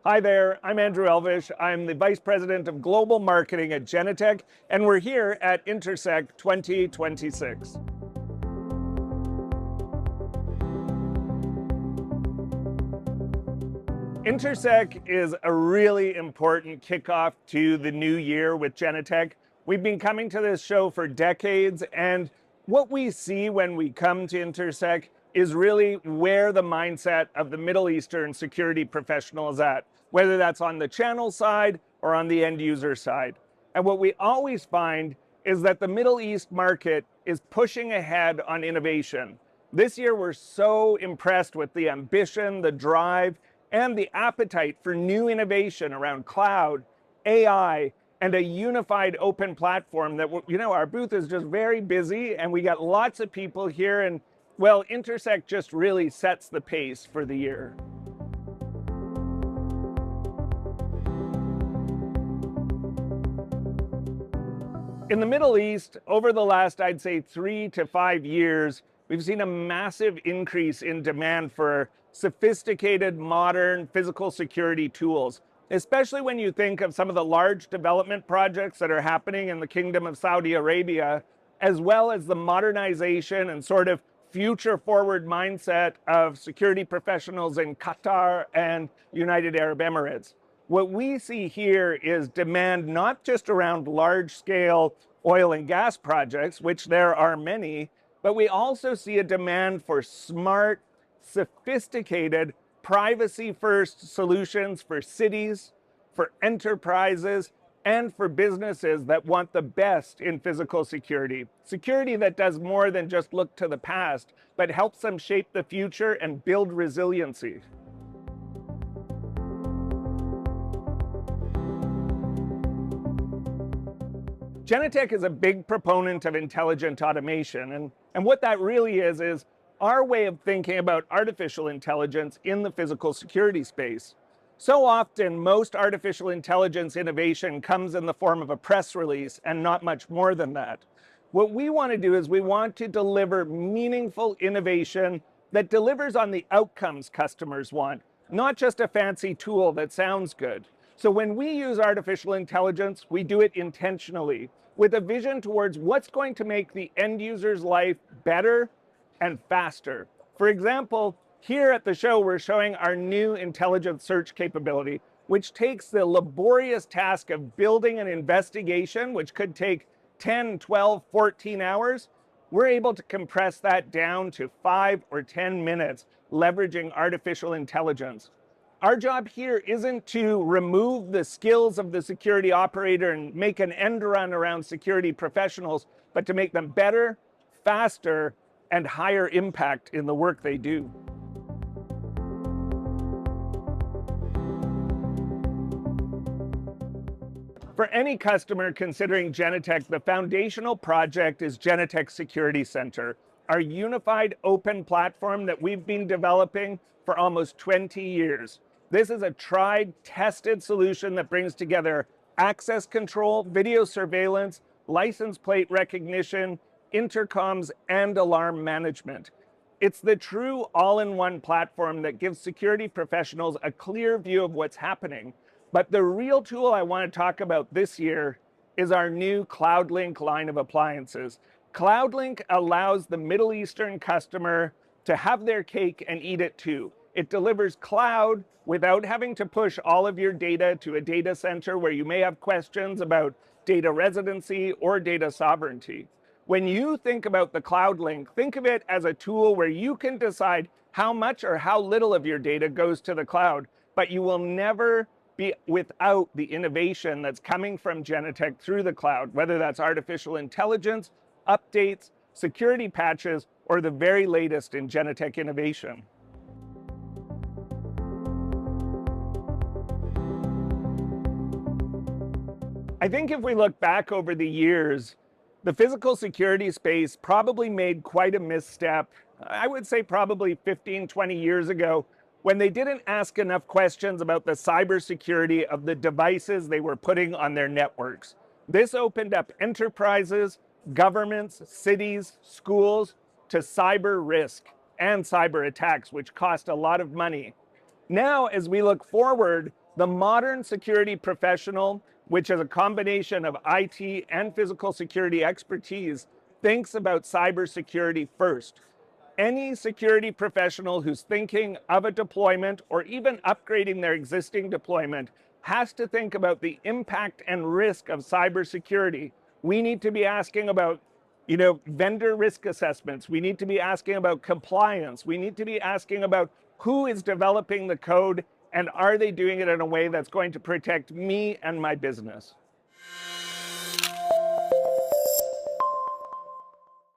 Hi there, I'm Andrew Elvish. I'm the Vice President of Global Marketing at Genetec, and we're here at Intersect 2026. Intersect is a really important kickoff to the new year with Genetec. We've been coming to this show for decades, and what we see when we come to Intersect is really where the mindset of the Middle Eastern security professional is at, whether that's on the channel side or on the end user side. And what we always find is that the Middle East market is pushing ahead on innovation. This year, we're so impressed with the ambition, the drive, and the appetite for new innovation around cloud, AI, and a unified open platform that, our booth is just very busy and we got lots of people here, and well, Intersect just really sets the pace for the year. In the Middle East, over the last, I'd say 3 to 5 years, we've seen a massive increase in demand for sophisticated, modern physical security tools, especially when you think of some of the large development projects that are happening in the Kingdom of Saudi Arabia, as well as the modernization and sort of future-forward mindset of security professionals in Qatar and United Arab Emirates. What we see here is demand not just around large-scale oil and gas projects, which there are many, but we also see a demand for smart, sophisticated, privacy-first solutions for cities, for enterprises, and for businesses that want the best in physical security. Security that does more than just look to the past, but helps them shape the future and build resiliency. Genetec is a big proponent of intelligent automation, and what that really is our way of thinking about artificial intelligence in the physical security space. So often, most artificial intelligence innovation comes in the form of a press release and not much more than that. What we want to do is we want to deliver meaningful innovation that delivers on the outcomes customers want, not just a fancy tool that sounds good. So when we use artificial intelligence, we do it intentionally, with a vision towards what's going to make the end user's life better and faster. For example, here at the show, we're showing our new intelligent search capability, which takes the laborious task of building an investigation, which could take 10, 12, 14 hours. We're able to compress that down to 5 or 10 minutes, leveraging artificial intelligence. Our job here isn't to remove the skills of the security operator and make an end run around security professionals, but to make them better, faster, and higher impact in the work they do. For any customer considering Genetec, the foundational project is Genetec Security Center, our unified open platform that we've been developing for almost 20 years. This is a tried, tested solution that brings together access control, video surveillance, license plate recognition, intercoms, and alarm management. It's the true all-in-one platform that gives security professionals a clear view of what's happening. But the real tool I want to talk about this year is our new CloudLink line of appliances. CloudLink allows the Middle Eastern customer to have their cake and eat it too. It delivers cloud without having to push all of your data to a data center where you may have questions about data residency or data sovereignty. When you think about the CloudLink, think of it as a tool where you can decide how much or how little of your data goes to the cloud, but you will never be without the innovation that's coming from Genetec through the cloud, whether that's artificial intelligence, updates, security patches, or the very latest in Genetec innovation. I think if we look back over the years, the physical security space probably made quite a misstep, I would say probably 15, 20 years ago, when they didn't ask enough questions about the cybersecurity of the devices they were putting on their networks. This opened up enterprises, governments, cities, schools to cyber risk and cyber attacks, which cost a lot of money. Now, as we look forward, The modern security professional, which is a combination of IT and physical security expertise, thinks about cybersecurity first. Any security professional who's thinking of a deployment or even upgrading their existing deployment has to think about the impact and risk of cybersecurity. We need to be asking about vendor risk assessments. We need to be asking about compliance. We need to be asking about who is developing the code and are they doing it in a way that's going to protect me and my business.